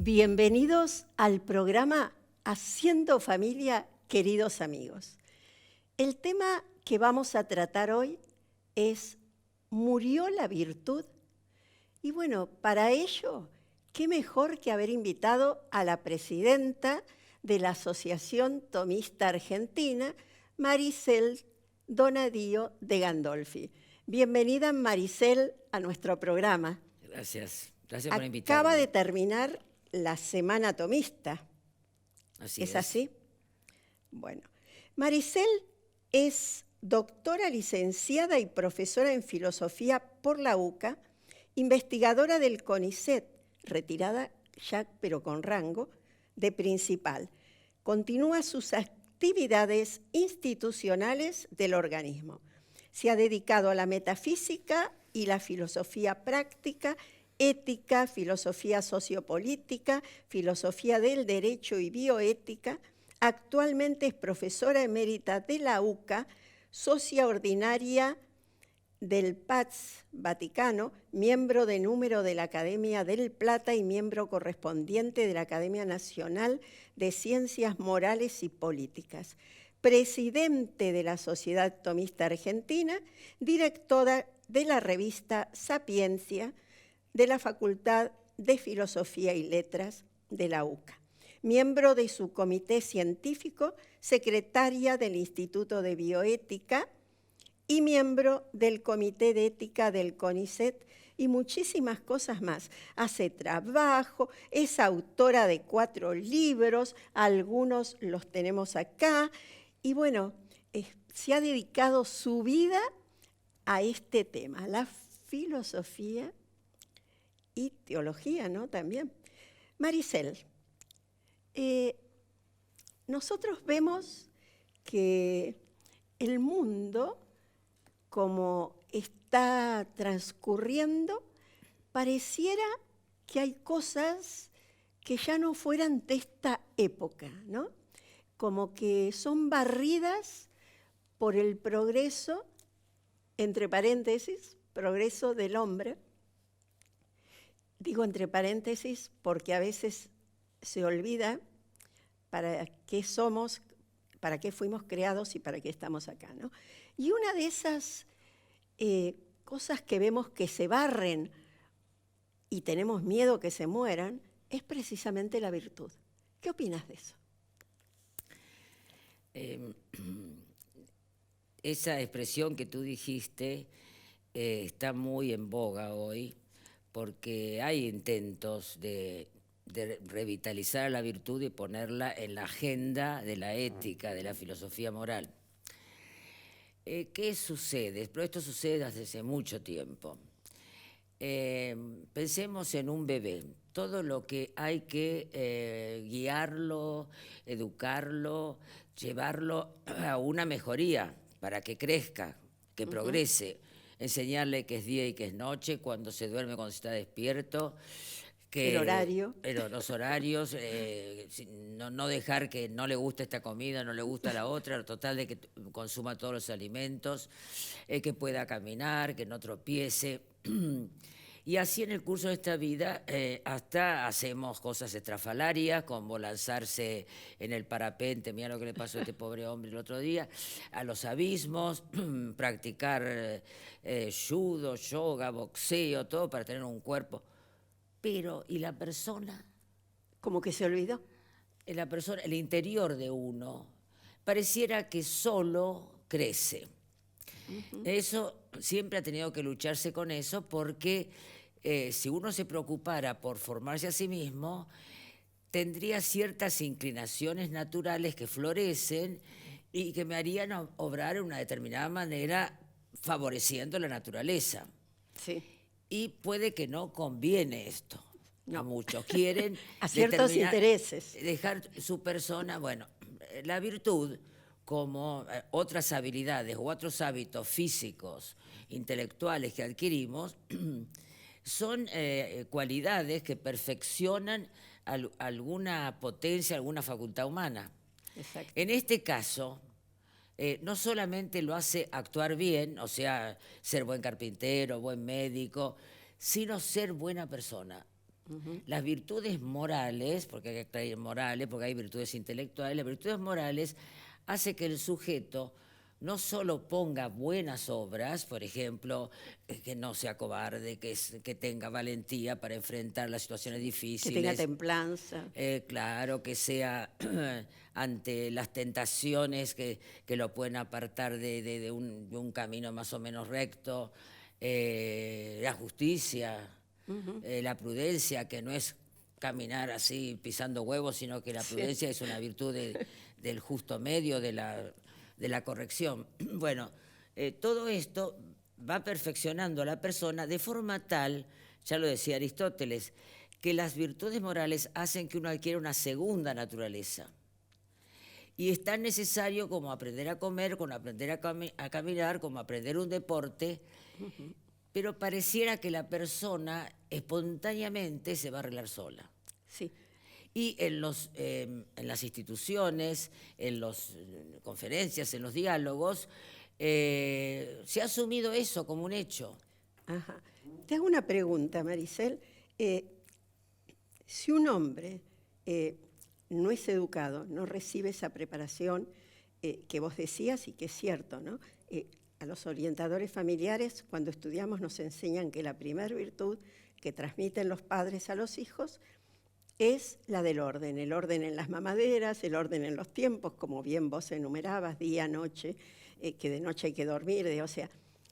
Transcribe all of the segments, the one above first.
Bienvenidos al programa Haciendo Familia, queridos amigos. El tema que vamos a tratar hoy es ¿murió la virtud? Y bueno, para ello, qué mejor que haber invitado a la presidenta de la Asociación Tomista Argentina, Maricel Donadío de Gandolfi. Bienvenida, Maricel, a nuestro programa. Gracias. Gracias por invitarme. Acaba de terminar la Semana Tomista. Así ¿Es así? Bueno, Maricel es doctora licenciada y profesora en filosofía por la UCA, investigadora del CONICET, retirada ya pero con rango de principal. Continúa sus actividades institucionales del organismo. Se ha dedicado a la metafísica y la filosofía práctica, ética, filosofía sociopolítica, filosofía del derecho y bioética. Actualmente es profesora emérita de la UCA, socia ordinaria del PATS Vaticano, miembro de número de la Academia del Plata y miembro correspondiente de la Academia Nacional de Ciencias Morales y Políticas. Presidente de la Sociedad Tomista Argentina, directora de la revista Sapiencia, de la Facultad de Filosofía y Letras de la UCA. Miembro de su comité científico, secretaria del Instituto de Bioética y miembro del Comité de Ética del CONICET y muchísimas cosas más. Hace trabajo, es autora de 4 libros, algunos los tenemos acá, y bueno, se ha dedicado su vida a este tema, la filosofía y teología, ¿no? También. Maricel, nosotros vemos que el mundo, como está transcurriendo, pareciera que hay cosas que ya no fueran de esta época, ¿no? Como que son barridas por el progreso, entre paréntesis, progreso del hombre. Digo entre paréntesis porque a veces se olvida para qué somos, para qué fuimos creados y para qué estamos acá, ¿no? Y una de esas cosas que vemos que se barren y tenemos miedo que se mueran es precisamente la virtud. ¿Qué opinas de eso? Esa expresión que tú dijiste está muy en boga hoy porque hay intentos de revitalizar la virtud y ponerla en la agenda de la ética, de la filosofía moral. ¿Qué sucede? Pero esto sucede desde hace mucho tiempo. Pensemos en un bebé. Todo lo que hay que guiarlo, educarlo, llevarlo a una mejoría para que crezca, que progrese, enseñarle que es día y que es noche, cuando se duerme, cuando se está despierto, que el horario. Los horarios, no dejar que no le guste esta comida, no le gusta la otra, total de que consuma todos los alimentos, que pueda caminar, que no tropiece. Y así en el curso de esta vida hasta hacemos cosas estrafalarias, como lanzarse en el parapente, mira lo que le pasó a este pobre hombre el otro día, a los abismos, practicar judo, yoga, boxeo, todo para tener un cuerpo. Pero, ¿y la persona? Como que se olvidó. La persona, el interior de uno, pareciera que solo crece. Eso siempre ha tenido que lucharse con eso porque si uno se preocupara por formarse a sí mismo, tendría ciertas inclinaciones naturales que florecen y que me harían obrar de una determinada manera favoreciendo la naturaleza. Sí. Y puede que no conviene esto. No. A muchos quieren a ciertos intereses. Dejar su persona, bueno, la virtud, como otras habilidades u otros hábitos físicos, intelectuales que adquirimos, son cualidades que perfeccionan alguna potencia, alguna facultad humana. Exacto. En este caso, no solamente lo hace actuar bien, o sea, ser buen carpintero, buen médico, sino ser buena persona. Las virtudes morales, porque hay que aclarar morales, porque hay virtudes intelectuales, las virtudes morales hace que el sujeto no solo ponga buenas obras, por ejemplo, que no sea cobarde, que tenga valentía para enfrentar las situaciones difíciles. Que tenga templanza. Claro, que sea ante las tentaciones que lo pueden apartar de un camino más o menos recto, la justicia, la prudencia, que no es caminar así pisando huevos, sino que la prudencia es una virtud del justo medio, de la corrección. Bueno, todo esto va perfeccionando a la persona de forma tal, ya lo decía Aristóteles, que las virtudes morales hacen que uno adquiera una segunda naturaleza. Y es tan necesario como aprender a comer, como aprender a caminar, como aprender un deporte, pero pareciera que la persona espontáneamente se va a arreglar sola. Sí. Y en las instituciones, en las conferencias, en los diálogos, se ha asumido eso como un hecho. Ajá. Te hago una pregunta, Maricel. Si un hombre no es educado, no recibe esa preparación que vos decías y que es cierto, ¿no? A los orientadores familiares, cuando estudiamos, nos enseñan que la primera virtud que transmiten los padres a los hijos es la del orden, el orden en las mamaderas, el orden en los tiempos, como bien vos enumerabas, día, noche, que de noche hay que dormir, o sea,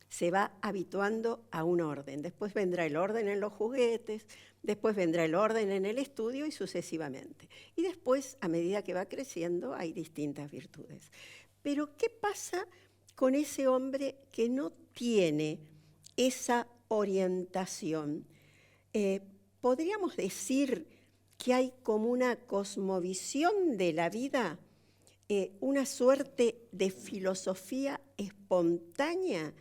se va habituando a un orden. Después vendrá el orden en los juguetes, después vendrá el orden en el estudio y sucesivamente. Y después, a medida que va creciendo, hay distintas virtudes. Pero, ¿qué pasa con ese hombre que no tiene esa orientación? ¿Podríamos decir que hay como una cosmovisión de la vida, una suerte de filosofía espontánea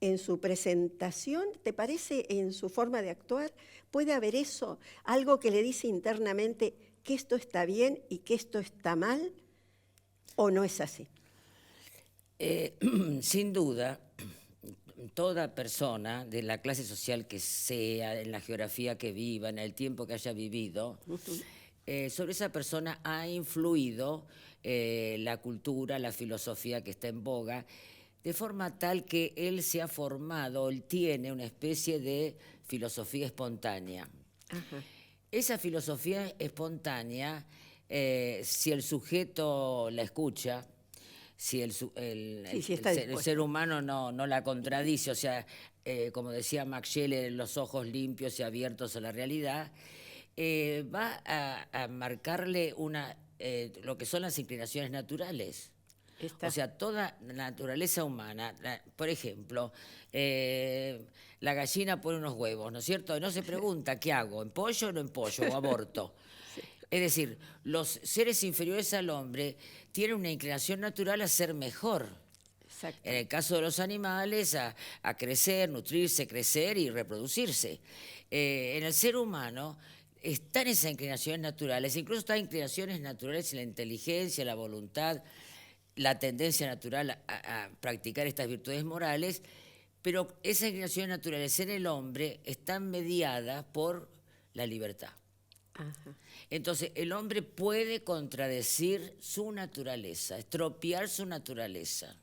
en su presentación? ¿Te parece en su forma de actuar? ¿Puede haber eso? ¿Algo que le dice internamente que esto está bien y que esto está mal? ¿O no es así? Sin duda, toda persona de la clase social que sea, en la geografía que viva, en el tiempo que haya vivido, sobre esa persona ha influido la cultura, la filosofía que está en boga, de forma tal que él se ha formado, él tiene una especie de filosofía espontánea. Ajá. Esa filosofía espontánea, si el sujeto la escucha, si el ser humano no la contradice, o sea, como decía Max Scheler, los ojos limpios y abiertos a la realidad, va a marcarle lo que son las inclinaciones naturales. O sea, toda la naturaleza humana, por ejemplo, la gallina pone unos huevos, ¿no es cierto? Y no se pregunta, ¿qué hago? ¿Empollo o no empollo? ¿O aborto? Sí. Es decir, los seres inferiores al hombre tienen una inclinación natural a ser mejor. Exacto. En el caso de los animales, a crecer, nutrirse, crecer y reproducirse. En el ser humano están esas inclinaciones naturales, incluso están inclinaciones naturales en la inteligencia, la voluntad, la tendencia natural a practicar estas virtudes morales, pero esas inclinaciones naturales en el hombre están mediadas por la libertad. Ajá. Entonces, el hombre puede contradecir su naturaleza, estropear su naturaleza.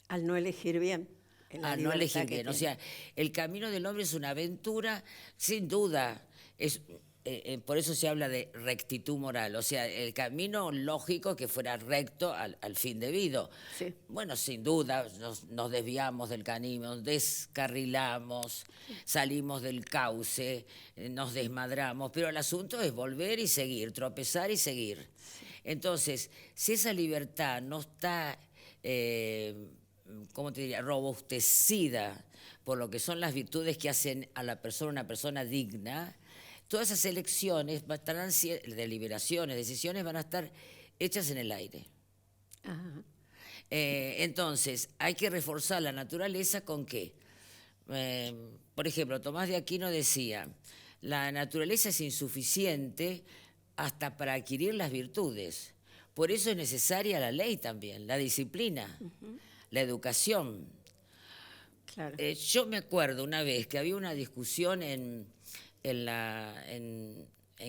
Al no elegir bien. Al no elegir bien. O sea, el camino del hombre es una aventura, sin duda. Por eso se habla de rectitud moral, o sea, el camino lógico que fuera recto al fin debido. Sí. Bueno, sin duda nos desviamos del camino, nos descarrilamos, salimos del cauce, nos desmadramos, pero el asunto es volver y seguir, tropezar y seguir. Sí. Entonces, si esa libertad no está, ¿cómo te diría?, robustecida por lo que son las virtudes que hacen a la persona una persona digna, todas esas elecciones, deliberaciones, decisiones van a estar hechas en el aire. Ajá. Entonces, hay que reforzar la naturaleza ¿con qué? Por ejemplo, Tomás de Aquino decía, la naturaleza es insuficiente hasta para adquirir las virtudes. Por eso es necesaria la ley también, la disciplina, la educación. Claro. Yo me acuerdo una vez que había una discusión en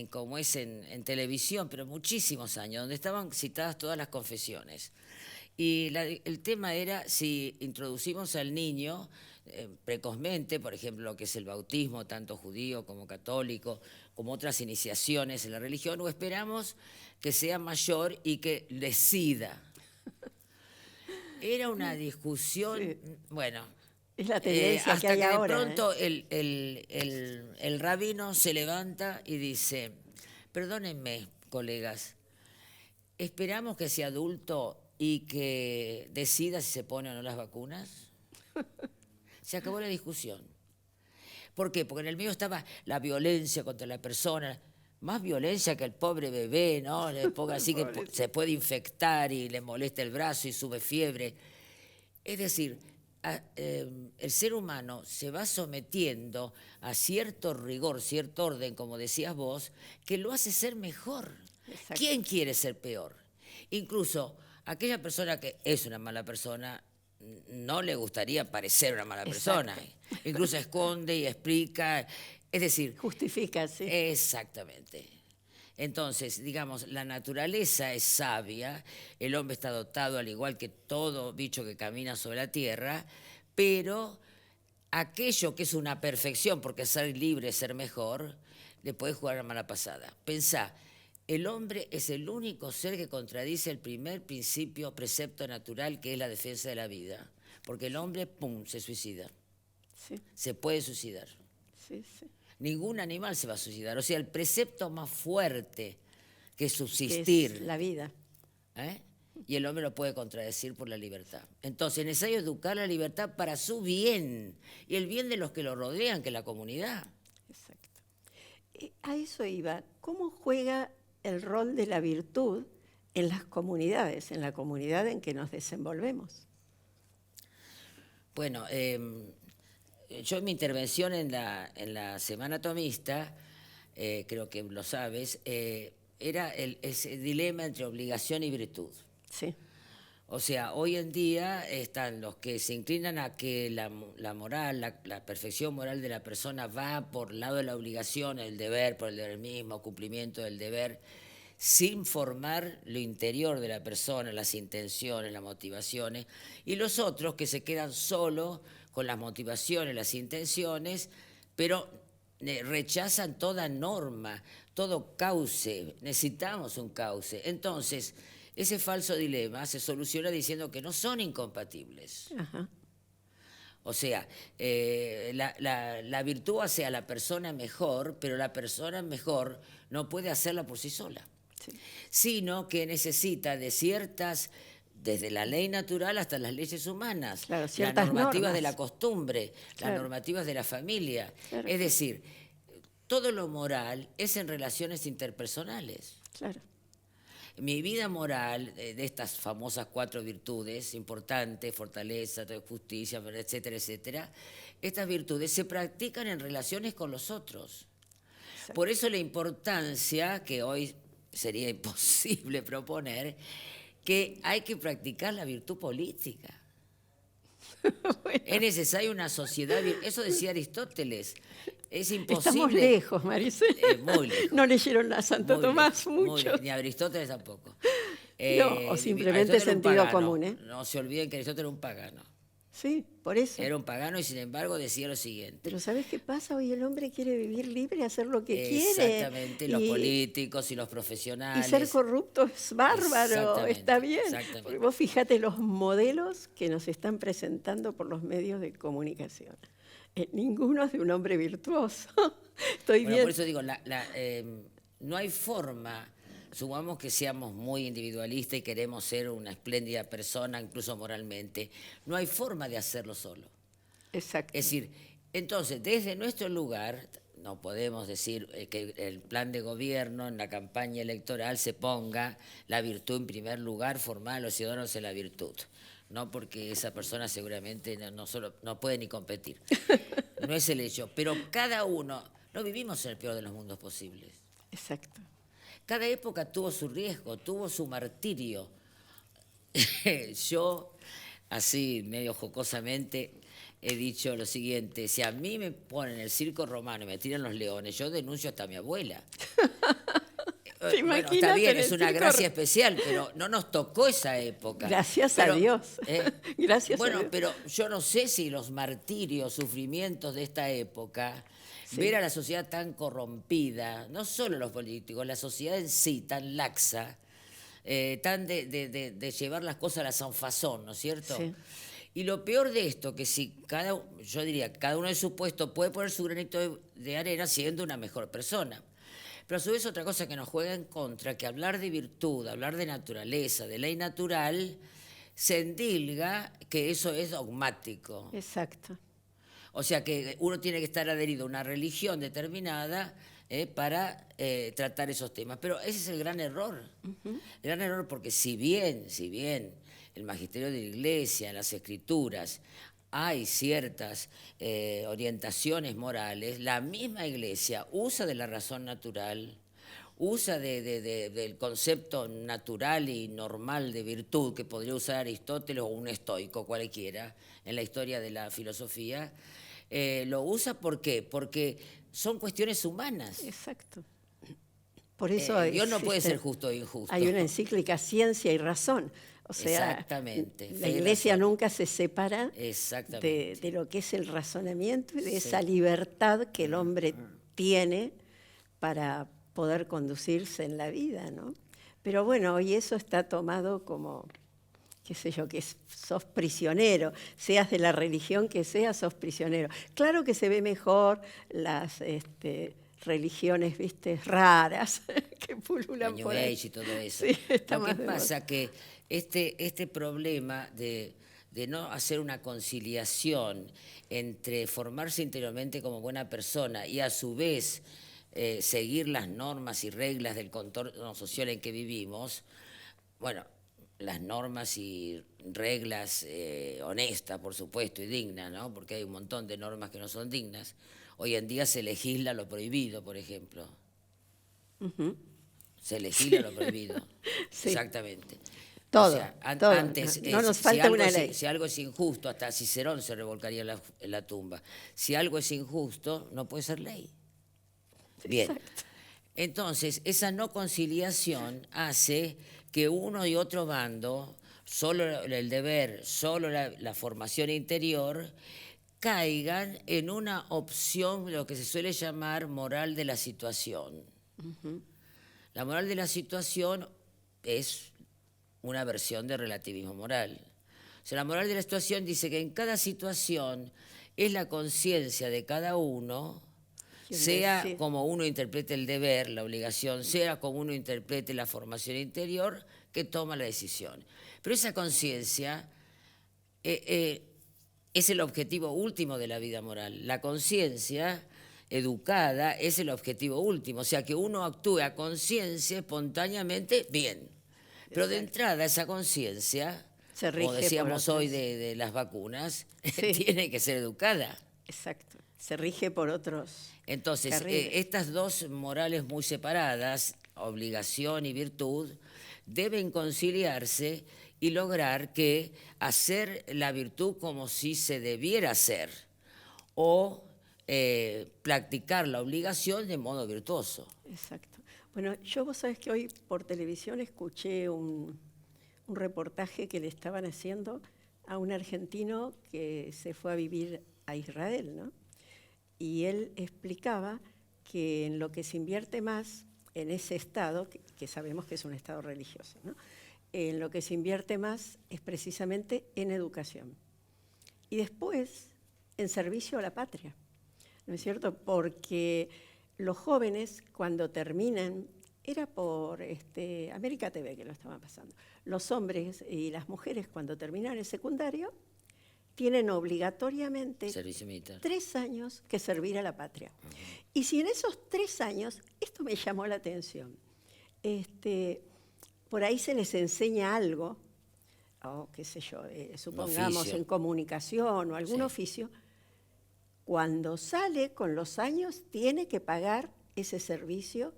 como es en televisión, pero muchísimos años, donde estaban citadas todas las confesiones. Y el tema era si introducimos al niño precozmente, por ejemplo, lo que es el bautismo, tanto judío como católico, como otras iniciaciones en la religión, o esperamos que sea mayor y que decida. Era una discusión, Sí. bueno, Es la tendencia hasta que hay que de ahora. pronto el rabino se levanta y dice, perdónenme, colegas, esperamos que sea adulto y que decida si se pone o no las vacunas. Se acabó la discusión. ¿Por qué? Porque en el medio estaba la violencia contra la persona, más violencia que el pobre bebé, ¿no? Le ponga así que se puede infectar y le molesta el brazo y sube fiebre. Es decir, el ser humano se va sometiendo a cierto rigor, cierto orden, como decías vos, que lo hace ser mejor. Exacto. ¿Quién quiere ser peor? Incluso aquella persona que es una mala persona, no le gustaría parecer una mala persona. Incluso esconde y explica. Es decir, justifica, sí. Exactamente. Entonces, digamos, la naturaleza es sabia, el hombre está dotado al igual que todo bicho que camina sobre la tierra, pero aquello que es una perfección, porque ser libre es ser mejor, le puede jugar a mala pasada. Pensá, el hombre es el único ser que contradice el primer principio, precepto natural, que es la defensa de la vida, porque el hombre, ¡pum!, se suicida. Sí. Se puede suicidar. Sí, sí. Ningún animal se va a suicidar. O sea, el precepto más fuerte que es subsistir. Que es la vida. Y el hombre lo puede contradecir por la libertad. Entonces es necesario educar la libertad para su bien y el bien de los que lo rodean, que es la comunidad. Exacto. A eso iba. ¿Cómo juega el rol de la virtud en las comunidades, en la comunidad en que nos desenvolvemos? Bueno, yo en mi intervención en la Semana Tomista, creo que lo sabes, era ese dilema entre obligación y virtud. Sí. O sea, hoy en día están los que se inclinan a que la moral, la perfección moral de la persona va por el lado de la obligación, el deber, por el deber mismo, cumplimiento del deber, sin formar lo interior de la persona, las intenciones, las motivaciones, y los otros que se quedan solo con las motivaciones, las intenciones, pero rechazan toda norma, todo cauce, necesitamos un cauce. Entonces, ese falso dilema se soluciona diciendo que no son incompatibles. Ajá. O sea, la virtud hace a la persona mejor, pero la persona mejor no puede hacerla por sí sola, Sí. sino que necesita de ciertas, desde la ley natural hasta las leyes humanas, Claro, las ciertas normativas normas. de la costumbre, Claro. las normativas de la familia. Claro. Es decir, todo lo moral es en relaciones interpersonales. Claro. Mi vida moral, de estas famosas 4 virtudes importantes, fortaleza, justicia, etcétera, etcétera, estas virtudes se practican en relaciones con los otros. Exacto. Por eso la importancia, que hoy sería imposible proponer, que hay que practicar la virtud política. Bueno, Es necesaria una sociedad, eso decía Aristóteles, es imposible. estamos lejos, Maricel. Muy lejos. No leyeron a Santo Muy Tomás lejos, muy mucho. lejos, ni a Aristóteles tampoco. No, o simplemente Aristóteles era un sentido pagano. común, ¿eh? No se olviden que Aristóteles era un pagano. Sí, por eso. Era un pagano y sin embargo decía lo siguiente. Pero ¿sabes qué pasa? Hoy el hombre quiere vivir libre, hacer lo que quiere. Exactamente, los políticos y los Y profesionales. ser corrupto es bárbaro, Exactamente, está bien. exactamente. Porque vos fíjate los modelos que nos están presentando por los medios de comunicación. Ninguno es de un hombre virtuoso. Estoy Bueno, bien. por eso digo, no hay forma, supongamos que seamos muy individualistas y queremos ser una espléndida persona, incluso moralmente, no hay forma de hacerlo solo. Exacto. Es decir, entonces, desde nuestro lugar, no podemos decir que el plan de gobierno, en la campaña electoral, se ponga la virtud en primer lugar, formar a los ciudadanos en la virtud. No, porque esa persona seguramente no puede ni competir. No es el hecho. Pero cada uno, no vivimos en el peor de los mundos posibles. Exacto. Cada época tuvo su riesgo, tuvo su martirio. Yo, así medio jocosamente, he dicho lo siguiente: si a mí me ponen el circo romano y me tiran los leones, yo denuncio hasta a mi abuela. ¿Te Bueno, imaginas está bien, en el es una circo? gracia especial, pero no nos tocó esa época. Gracias a Dios. Gracias a Bueno, Dios. pero yo no sé si los martirios, sufrimientos de esta época, Sí. ver a la sociedad tan corrompida, no solo los políticos, la sociedad en sí tan laxa, tan de llevar las cosas a la sanfazón, ¿no es cierto? Sí. Y lo peor de esto, que si yo diría, cada uno de sus puestos puede poner su granito de arena siendo una mejor persona. Pero a su vez otra cosa que nos juega en contra, que hablar de virtud, hablar de naturaleza, de ley natural, se endilga que eso es dogmático. Exacto. O sea que uno tiene que estar adherido a una religión determinada para tratar esos temas. Pero ese es el gran error. El gran error porque si bien el magisterio de la Iglesia, en las escrituras, hay ciertas orientaciones morales, la misma Iglesia usa de la razón natural, usa del concepto natural y normal de virtud que podría usar Aristóteles o un estoico cualquiera en la historia de la filosofía. Lo usa ¿por qué? Porque son cuestiones humanas. Exacto. Por eso Dios no puede ser justo e injusto. Hay una encíclica Ciencia y Razón. O sea, exactamente. La Iglesia nunca se separa exactamente. de lo que es el razonamiento y de Sí. esa libertad que el hombre tiene para poder conducirse en la vida, ¿no? Pero bueno, hoy eso está tomado como, qué sé yo, que sos prisionero, seas de la religión que seas, sos prisionero. Claro que se ve mejor las religiones, viste, raras que pululan New por ahí. Age y todo eso. Sí, está Lo que más de pasa que este problema de no hacer una conciliación entre formarse interiormente como buena persona y a su vez seguir las normas y reglas del contorno social en que vivimos, bueno, las normas y reglas honestas, por supuesto, y dignas, ¿no? Porque hay un montón de normas que no son dignas. Hoy en día se legisla lo prohibido, por ejemplo. Se legisla lo prohibido. Sí. Exactamente. Todo, O sea, todo. Antes, No nos falta una ley. Si algo es injusto, hasta Cicerón se revolcaría en la tumba. Si algo es injusto, no puede ser ley. Bien. Exacto. Entonces, esa no conciliación hace que uno y otro bando, solo el deber, solo la formación interior, caigan en una opción, lo que se suele llamar moral de la situación. La moral de la situación es una versión de relativismo moral. O sea, la moral de la situación dice que en cada situación es la conciencia de cada uno, sea como uno interprete el deber, la obligación, sea como uno interprete la formación interior, que toma la decisión. Pero esa conciencia es el objetivo último de la vida moral. La conciencia educada es el objetivo último, o sea, que uno actúe a conciencia espontáneamente bien. Pero de entrada esa conciencia, como decíamos hoy de las vacunas, tiene que ser educada. Exacto, se rige por otros. Entonces, estas dos morales muy separadas, obligación y virtud, deben conciliarse y lograr que hacer la virtud como si se debiera hacer o practicar la obligación de modo virtuoso. Exacto. Bueno, vos sabés que hoy por televisión escuché un reportaje que le estaban haciendo a un argentino que se fue a vivir a Israel, ¿no? Y él explicaba que en lo que se invierte más en ese estado, que sabemos que es un estado religioso, ¿no? En lo que se invierte más es precisamente en educación. Y después en servicio a la patria, ¿no es cierto? Porque los jóvenes cuando terminan, era por América TV que lo estaban pasando, los hombres y las mujeres cuando terminan el secundario tienen obligatoriamente 3 años que servir a la patria. Y si en esos 3 años, esto me llamó la atención, por ahí se les enseña algo, o qué sé yo, supongamos en comunicación o algún oficio, cuando sale con los años tiene que pagar ese servicio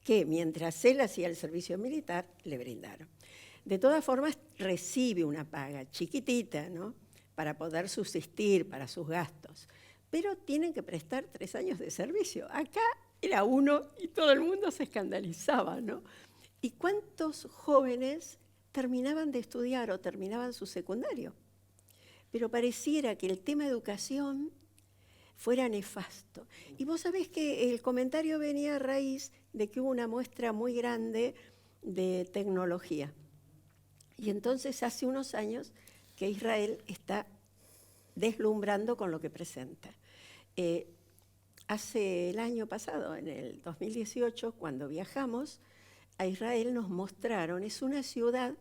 que mientras él hacía el servicio militar le brindaron. De todas formas recibe una paga chiquitita, ¿no? para poder subsistir, para sus gastos. Pero tienen que prestar 3 años de servicio. Acá era 1 y todo el mundo se escandalizaba, ¿no? ¿Y cuántos jóvenes terminaban de estudiar o terminaban su secundario? Pero pareciera que el tema educación fuera nefasto. Y vos sabés que el comentario venía a raíz de que hubo una muestra muy grande de tecnología. Y entonces hace unos años que Israel está deslumbrando con lo que presenta. Hace el año pasado, en el 2018, cuando viajamos a Israel, nos mostraron, es una ciudad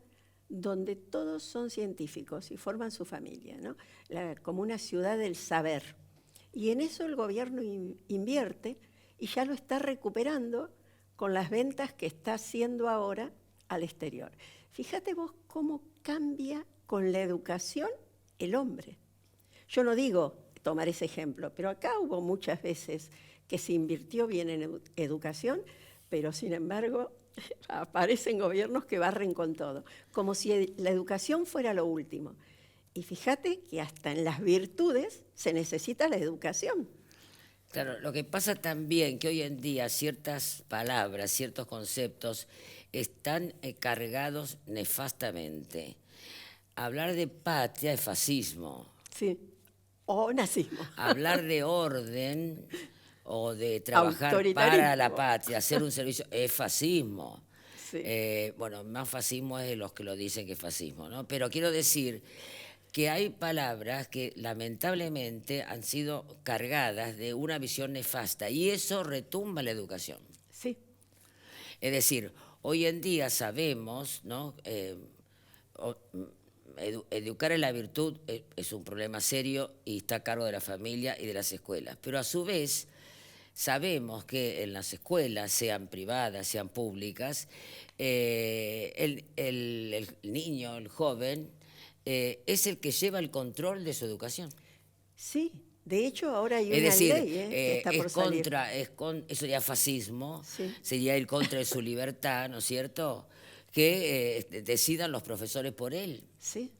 donde todos son científicos y forman su familia, ¿no? Como una ciudad del saber. Y en eso el gobierno invierte y ya lo está recuperando con las ventas que está haciendo ahora al exterior. Fíjate vos cómo cambia con la educación el hombre. Yo no digo tomar ese ejemplo, pero acá hubo muchas veces que se invirtió bien en educación, pero sin embargo aparecen gobiernos que barren con todo, como si la educación fuera lo último. Y fíjate que hasta en las virtudes se necesita la educación. Claro, lo que pasa también que hoy en día ciertas palabras, ciertos conceptos están cargados nefastamente. Hablar de patria es fascismo. Sí, o nazismo. Hablar de orden o de trabajar para la patria, hacer un servicio, es fascismo. Sí. Bueno, más fascismo es de los que lo dicen que es fascismo, ¿no? Pero quiero decir que hay palabras que lamentablemente han sido cargadas de una visión nefasta y eso retumba la educación. Sí. Es decir, hoy en día sabemos, ¿no? Educar en la virtud es un problema serio y está a cargo de la familia y de las escuelas. Pero a su vez sabemos que en las escuelas, sean privadas, sean públicas, el niño, el joven, es el que lleva el control de su educación. Sí, de hecho ahora hay Es una decir, ley que está por salir. Eso sería fascismo, Sí. sería ir contra de su libertad, ¿no es cierto? Que decidan los profesores por él. Sí.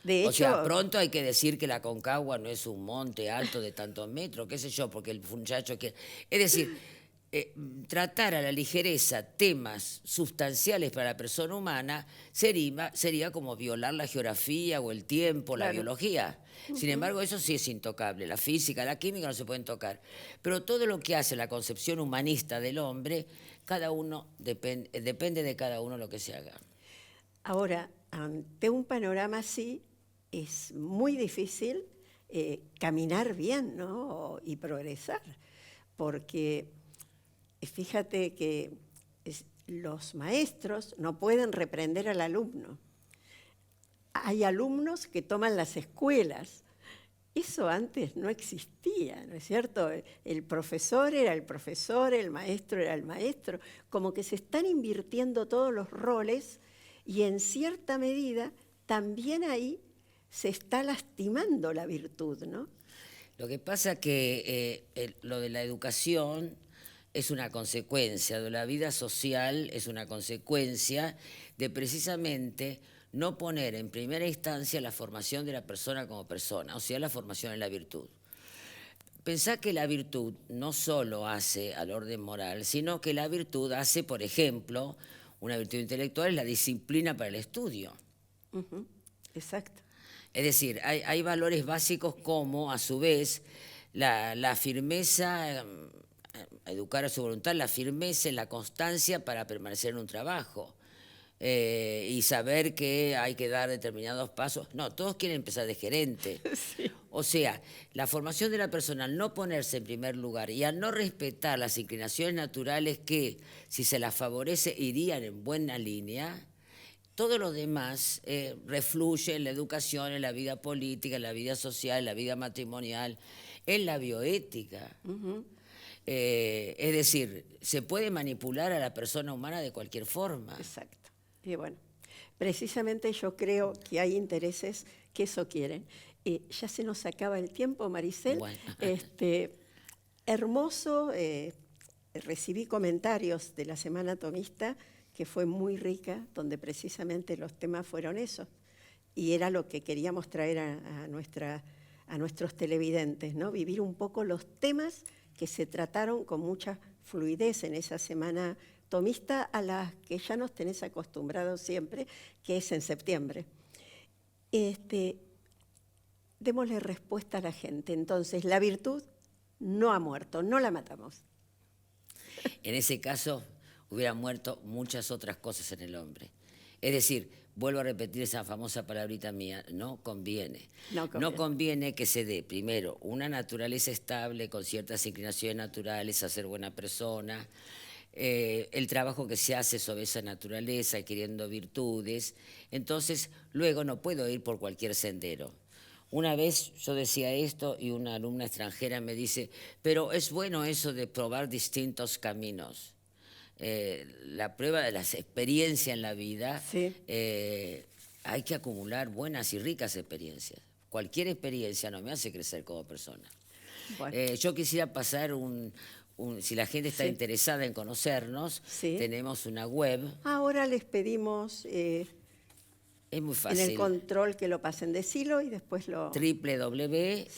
De O hecho, sea, pronto hay que decir que la Aconcagua no es un monte alto de tantos metros, qué sé yo, porque el muchacho que... Es decir, tratar a la ligereza temas sustanciales para la persona humana sería como violar la geografía o el tiempo, la claro. biología. Sin embargo, eso sí es intocable. La física, la química no se pueden tocar. Pero todo lo que hace la concepción humanista del hombre, cada uno depende de cada uno lo que se haga. Ahora, ante un panorama así, es muy difícil caminar bien, ¿no? Y progresar, porque fíjate que los maestros no pueden reprender al alumno. Hay alumnos que toman las escuelas. Eso antes no existía, ¿no es cierto? El profesor era el profesor, el maestro era el maestro. Como que se están invirtiendo todos los roles y en cierta medida también ahí se está lastimando la virtud, ¿no? Lo que pasa que lo de la educación es una consecuencia, de la vida social es una consecuencia de precisamente no poner en primera instancia la formación de la persona como persona, o sea, la formación en la virtud. Pensá que la virtud no solo hace al orden moral, sino que la virtud hace, por ejemplo, una virtud intelectual es la disciplina para el estudio. Uh-huh. Exacto. Es decir, hay valores básicos como, a su vez, la firmeza, educar a su voluntad, la firmeza, la constancia para permanecer en un trabajo. Y saber que hay que dar determinados pasos. No, todos quieren empezar de gerente. Sí. O sea, la formación de la persona, al no ponerse en primer lugar y al no respetar las inclinaciones naturales que, si se las favorece, irían en buena línea, todo lo demás refluye en la educación, en la vida política, en la vida social, en la vida matrimonial, en la bioética. Uh-huh. Es decir, se puede manipular a la persona humana de cualquier forma. Exacto. Y bueno, precisamente yo creo que hay intereses que eso quieren. Ya se nos acaba el tiempo, Maricel. Bueno. Hermoso, recibí comentarios de la Semana Tomista que fue muy rica, donde precisamente los temas fueron esos. y era lo que queríamos traer a nuestros televidentes, ¿no? Vivir un poco los temas que se trataron con mucha fluidez en esa semana tomista a la que ya nos tenés acostumbrados siempre, que es en septiembre. Démosle respuesta a la gente. Entonces, la virtud no ha muerto, no la matamos. En ese caso, hubieran muerto muchas otras cosas en el hombre. Es decir, vuelvo a repetir esa famosa palabrita mía, no conviene. No conviene que se dé, primero, una naturaleza estable con ciertas inclinaciones naturales a ser buena persona, el trabajo que se hace sobre esa naturaleza, adquiriendo virtudes. Entonces, luego no puedo ir por cualquier sendero. Una vez yo decía esto y una alumna extranjera me dice, pero es bueno eso de probar distintos caminos. La prueba de las experiencias en la vida, sí. Hay que acumular buenas y ricas experiencias. Cualquier experiencia no me hace crecer como persona. Bueno. Yo quisiera pasar si la gente está interesada en conocernos, tenemos una web. Ahora les pedimos... es muy fácil. En el control que lo pasen, decilo y después lo... www.sta.org,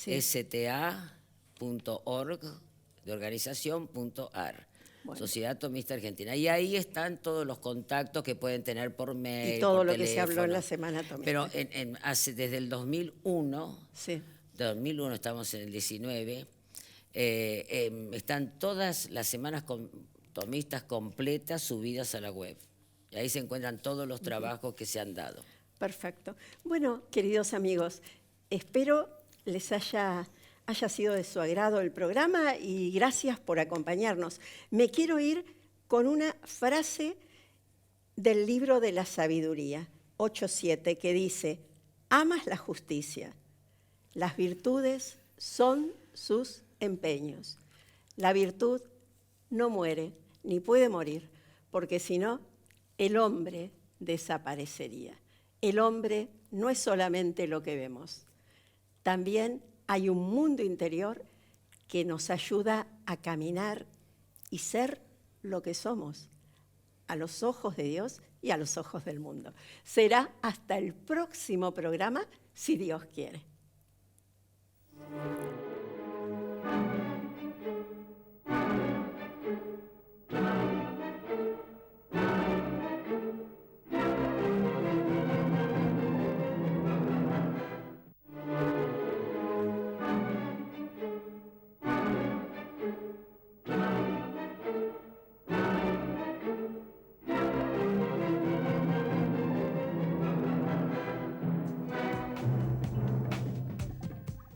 de organización.ar. Bueno. Sociedad Tomista Argentina. Y ahí están todos los contactos que pueden tener por mail, y todo por lo teléfono. Que se habló en la Semana Tomista. Pero desde el 2001, 2001 estamos en el 19, están todas las semanas tomistas completas subidas a la web. Y ahí se encuentran todos los trabajos que se han dado. Perfecto. Bueno, queridos amigos, espero les haya sido de su agrado el programa y gracias por acompañarnos. Me quiero ir con una frase del libro de la sabiduría, 8.7, que dice, amas la justicia, las virtudes son sus empeños. La virtud no muere ni puede morir, porque si no, el hombre desaparecería. El hombre no es solamente lo que vemos, también hay un mundo interior que nos ayuda a caminar y ser lo que somos, a los ojos de Dios y a los ojos del mundo. Será hasta el próximo programa, si Dios quiere.